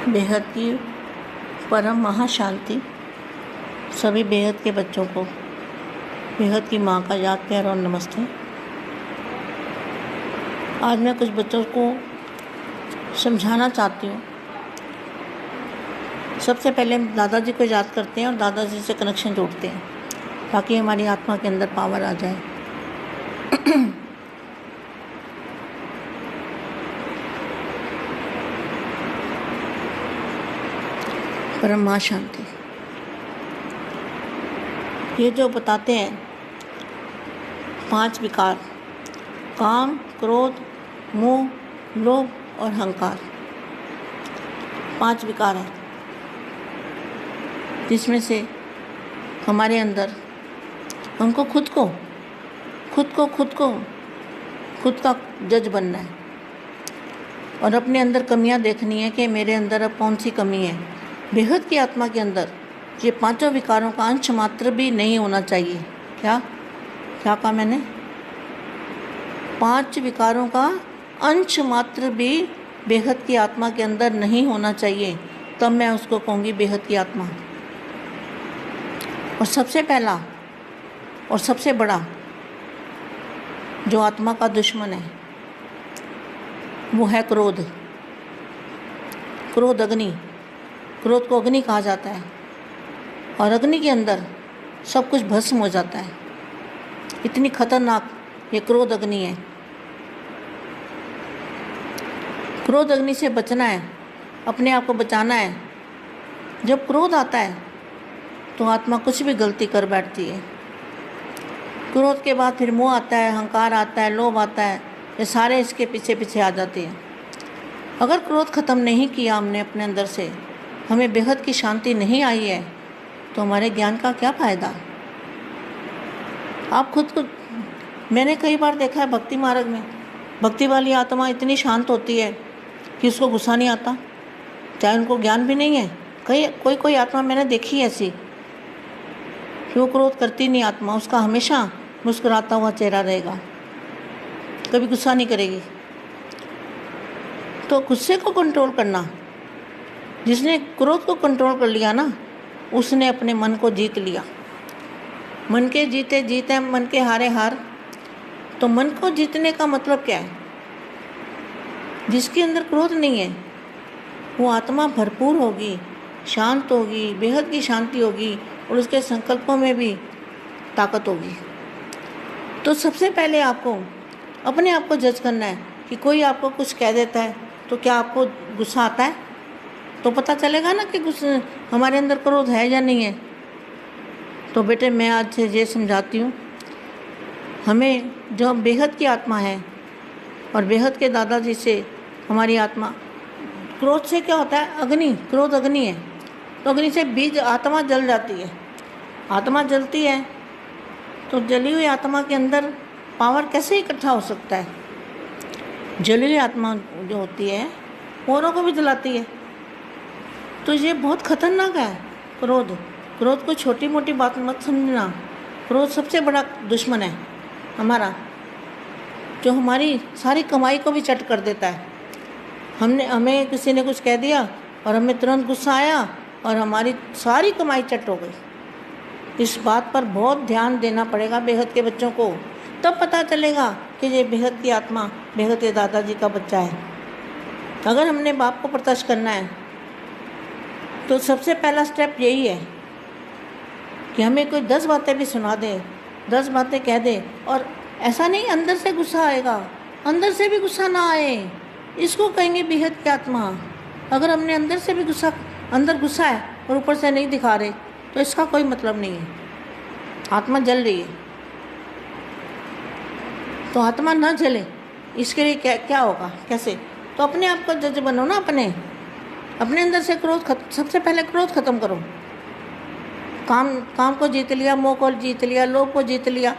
बेहद की परम महाशांति सभी बेहद के बच्चों को बेहद की माँ का याद प्यार और नमस्ते। आज मैं कुछ बच्चों को समझाना चाहती हूँ। सबसे पहले हम दादाजी को याद करते हैं और दादाजी से कनेक्शन जोड़ते हैं ताकि हमारी आत्मा के अंदर पावर आ जाए। परम महाशांति ये जो बताते हैं 5 विकार, काम, क्रोध, मोह, लोभ और अहंकार, 5 विकार हैं जिसमें से हमारे अंदर हमको खुद का जज बनना है और अपने अंदर कमियां देखनी है कि मेरे अंदर अब कौन सी कमी है। बेहद की आत्मा के अंदर ये 5 विकारों का अंश मात्र भी नहीं होना चाहिए। क्या कहा मैंने? 5 विकारों का अंश मात्र भी बेहद की आत्मा के अंदर नहीं होना चाहिए, तब मैं उसको कहूँगी बेहद की आत्मा। और सबसे पहला और सबसे बड़ा जो आत्मा का दुश्मन है वो है क्रोध। क्रोध अग्नि, क्रोध को अग्नि कहा जाता है और अग्नि के अंदर सब कुछ भस्म हो जाता है। इतनी खतरनाक ये क्रोध अग्नि है। क्रोध अग्नि से बचना है, अपने आप को बचाना है। जब क्रोध आता है तो आत्मा कुछ भी गलती कर बैठती है। क्रोध के बाद फिर मोह आता है, अहंकार आता है, लोभ आता है, ये सारे इसके पीछे पीछे आ जाते हैं। अगर क्रोध ख़त्म नहीं किया हमने अपने अंदर से, हमें बेहद की शांति नहीं आई है, तो हमारे ज्ञान का क्या फ़ायदा। आप खुद को, मैंने कई बार देखा है भक्ति मार्ग में, भक्ति वाली आत्मा इतनी शांत होती है कि उसको गुस्सा नहीं आता, चाहे उनको ज्ञान भी नहीं है। कोई आत्मा मैंने देखी है ऐसी कि वो क्रोध करती नहीं आत्मा, उसका हमेशा मुस्कुराता हुआ चेहरा रहेगा, कभी गुस्सा नहीं करेगी। तो गुस्से को कंट्रोल करना, जिसने क्रोध को कंट्रोल कर लिया ना, उसने अपने मन को जीत लिया। मन के जीते जीते मन के हारे हार। तो मन को जीतने का मतलब क्या है? जिसके अंदर क्रोध नहीं है वो आत्मा भरपूर होगी, शांत होगी, बेहद की शांति होगी और उसके संकल्पों में भी ताकत होगी। तो सबसे पहले आपको अपने आप को जज करना है कि कोई आपको कुछ कह देता है तो क्या आपको गुस्सा आता है? तो पता चलेगा ना कि गुस्सा हमारे अंदर क्रोध है या नहीं है। तो बेटे मैं आज से ये समझाती हूँ, हमें जो बेहद की आत्मा है और बेहद के दादाजी से हमारी आत्मा, क्रोध से क्या होता है? अग्नि, क्रोध अग्नि है। तो अग्नि से बीज आत्मा जल जाती है। आत्मा जलती है तो जली हुई आत्मा के अंदर पावर कैसे इकट्ठा हो सकता है? जली हुई आत्मा जो होती है औरों को भी जलाती है। तो ये बहुत खतरनाक है क्रोध को छोटी मोटी बात मत समझना। क्रोध सबसे बड़ा दुश्मन है हमारा, जो हमारी सारी कमाई को भी चट कर देता है। हमें किसी ने कुछ कह दिया और हमें तुरंत गुस्सा आया और हमारी सारी कमाई चट हो गई। इस बात पर बहुत ध्यान देना पड़ेगा बेहद के बच्चों को, तब पता चलेगा कि ये बेहद की आत्मा बेहद के दादाजी का बच्चा है। अगर हमने बाप को प्रत्यक्ष करना है तो सबसे पहला स्टेप यही है कि हमें कोई 10 बातें भी सुना दे, 10 बातें कह दे, और ऐसा नहीं अंदर से गुस्सा आएगा, अंदर से भी गुस्सा ना आए, इसको कहेंगे बेहद की आत्मा। अगर हमने अंदर से भी अंदर गुस्सा है और ऊपर से नहीं दिखा रहे तो इसका कोई मतलब नहीं है, आत्मा जल रही है। तो आत्मा ना जले इसके लिए क्या होगा, कैसे? तो अपने आप को जज बनो ना, अपने अंदर से सबसे पहले क्रोध खत्म करो। काम को जीत लिया, मोह को जीत लिया, लोभ को जीत लिया।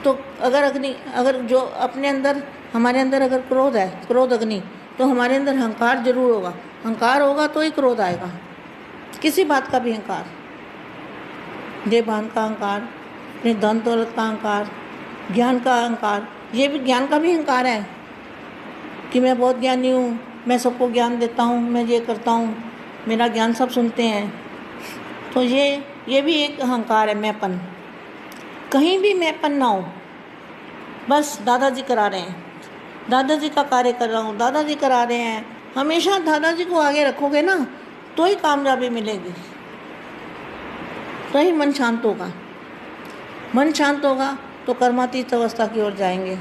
तो अगर जो अपने अंदर, हमारे अंदर अगर क्रोध है, क्रोध अग्नि, तो हमारे अंदर अहंकार जरूर होगा। अहंकार होगा तो ही क्रोध आएगा, किसी बात का भी अहंकार, देवान का अहंकार, अपने धन दौलत का अहंकार, ज्ञान का अहंकार। ये भी ज्ञान का भी अहंकार है कि मैं बहुत ज्ञानी हूँ, मैं सबको ज्ञान देता हूँ, मैं ये करता हूँ, मेरा ज्ञान सब सुनते हैं। तो ये भी एक अहंकार है, मैंपन। कहीं भी मैंपन ना हो, बस दादाजी करा रहे हैं, दादाजी का कार्य कर रहा हूँ, दादाजी करा रहे हैं। हमेशा दादाजी को आगे रखोगे ना तो ही कामयाबी मिलेगी, तो ही मन शांत होगा। मन शांत होगा तो कर्मातीत अवस्था की ओर जाएंगे।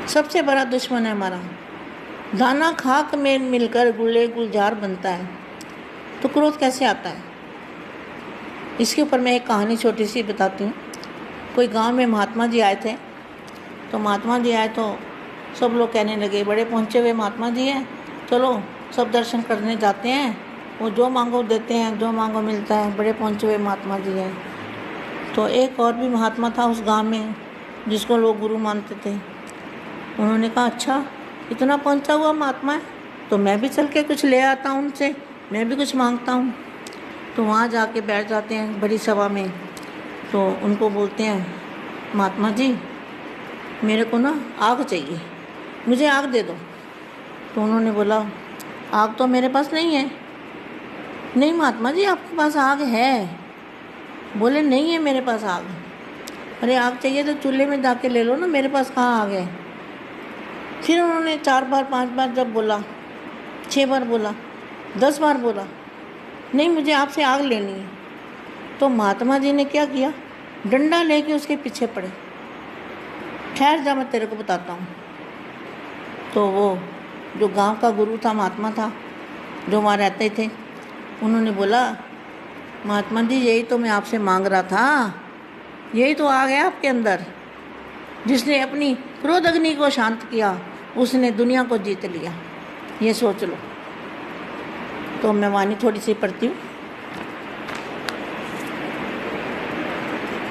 सबसे बड़ा दुश्मन है हमारा। दाना खाक में मिलकर गुले गुलजार बनता है, तो क्रोध कैसे आता है? इसके ऊपर मैं एक कहानी छोटी सी बताती हूँ। कोई गांव में महात्मा जी आए थे। तो महात्मा जी आए तो सब लोग कहने लगे, बड़े पहुँचे हुए महात्मा जी हैं, चलो सब दर्शन करने जाते हैं, वो जो मांगो देते हैं, जो मांगो मिलता है, बड़े पहुँचे हुए महात्मा जी हैं। तो एक और भी महात्मा था उस गांव में जिसको लोग गुरु मानते थे। उन्होंने कहा, अच्छा इतना पहुँचा हुआ महात्मा है तो मैं भी चल के कुछ ले आता हूँ उनसे, मैं भी कुछ मांगता हूँ। तो वहाँ जाके बैठ जाते हैं बड़ी सभा में। तो उनको बोलते हैं, महात्मा जी मेरे को ना आग चाहिए, मुझे आग दे दो। तो उन्होंने बोला, आग तो मेरे पास नहीं है। नहीं महात्मा जी आपके पास आग है। बोले, नहीं है मेरे पास आग। अरे आग चाहिए तो चूल्हे में जाके ले लो ना, मेरे पास कहाँ आग है। फिर उन्होंने 4 बार 5 बार जब बोला, 6 बार बोला, 10 बार बोला, नहीं मुझे आपसे आग लेनी है। तो महात्मा जी ने क्या किया, डंडा लेके उसके पीछे पड़े। ठहर जा, मैं तेरे को बताता हूँ। तो वो जो गांव का गुरु था, महात्मा था, जो वहाँ रहते थे, उन्होंने बोला, महात्मा जी यही तो मैं आपसे मांग रहा था, यही तो आ गया आपके अंदर। जिसने अपनी क्रोध अग्नि को शांत किया उसने दुनिया को जीत लिया, ये सोच लो। तो मैं वाणी थोड़ी सी पढ़ती हूँ।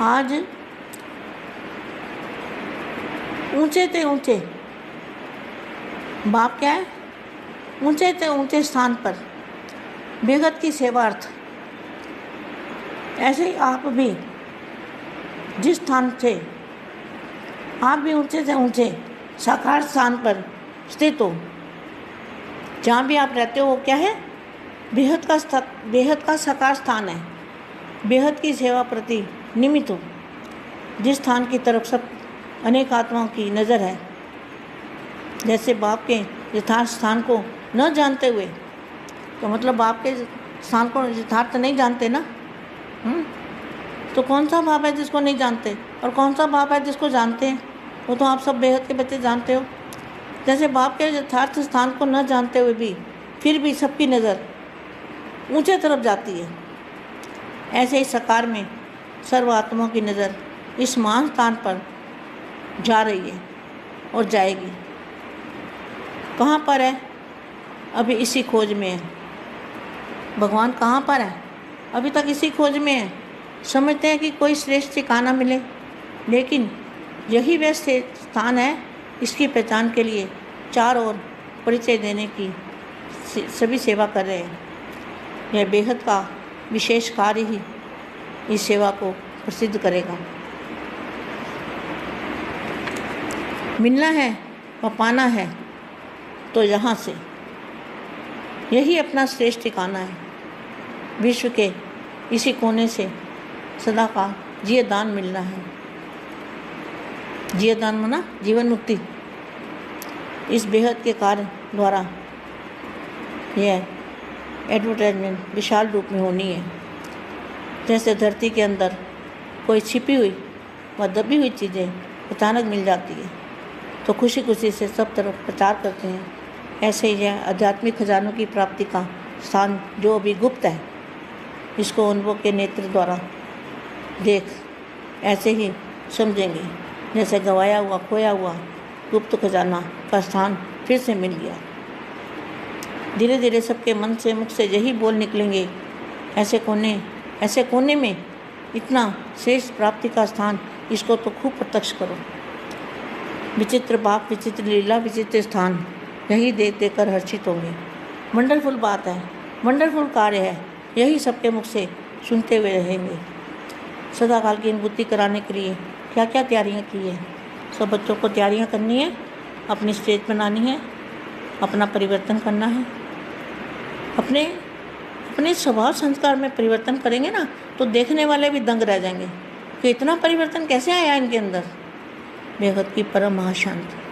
आज ऊंचे थे ऊंचे, बाप क्या है, ऊंचे थे ऊंचे स्थान पर बेगत की सेवार्थ। ऐसे ही आप भी जिस स्थान से आप भी ऊंचे से ऊंचे साकार स्थान पर स्थित हो, जहाँ भी आप रहते हो वो क्या है, बेहद का साकार स्थान है। बेहद की सेवा प्रति निमित्त हो, जिस स्थान की तरफ सब अनेक आत्माओं की नज़र है। जैसे बाप के यथार्थ स्थान को न जानते हुए, तो मतलब बाप के स्थान को यथार्थ नहीं जानते ना। तो कौन सा बाप है जिसको नहीं जानते, और कौन सा बाप है जिसको जानते हैं? वो तो आप सब बेहद के बच्चे जानते हो। जैसे बाप के यथार्थ स्थान को न जानते हुए भी फिर भी सबकी नज़र ऊंचे तरफ जाती है, ऐसे ही साकार में सर्व आत्माओं की नज़र इस महान स्थान पर जा रही है और जाएगी। कहाँ पर है? अभी इसी खोज में है। भगवान कहाँ पर है? अभी तक इसी खोज में है। समझते हैं कि कोई श्रेष्ठ ठिकाना मिले, लेकिन यही वह स्थान है। इसकी पहचान के लिए चारों ओर परिचय देने की सभी सेवा कर रहे हैं। यह बेहद का विशेष कार्य ही इस सेवा को प्रसिद्ध करेगा। मिलना है व पाना है तो यहाँ से, यही अपना श्रेष्ठ ठिकाना है। विश्व के इसी कोने से सदा का जिय दान मिलना है। जिय दान माना जीवन मुक्ति। इस बेहद के कार्य द्वारा यह एडवर्टाइजमेंट विशाल रूप में होनी है। जैसे धरती के अंदर कोई छिपी हुई व दबी हुई चीज़ें अचानक मिल जाती है तो खुशी खुशी से सब तरफ प्रचार करते हैं, ऐसे ही यह आध्यात्मिक खजानों की प्राप्ति का स्थान जो अभी गुप्त है, इसको अनुभव के नेत्र द्वारा देख ऐसे ही समझेंगे जैसे गवाया हुआ खोया हुआ गुप्त खजाना का स्थान फिर से मिल गया। धीरे धीरे सबके मन से मुख से यही बोल निकलेंगे, ऐसे कोने में इतना श्रेष्ठ प्राप्ति का स्थान, इसको तो खूब प्रत्यक्ष करो। विचित्र बाप, विचित्र लीला, विचित्र स्थान, यही देख देख कर हर्षित होंगे। वंडरफुल बात है, वंडरफुल कार्य है, यही सबके मुख से सुनते हुए रहेंगे। सदा काल की अनुभूति कराने के लिए क्या क्या तैयारियां की है। सब बच्चों को तैयारियां करनी है, अपनी स्टेज बनानी है, अपना परिवर्तन करना है। अपने अपने स्वभाव संस्कार में परिवर्तन करेंगे ना तो देखने वाले भी दंग रह जाएंगे कि इतना परिवर्तन कैसे आया इनके अंदर। बेहद की परम महाशांति।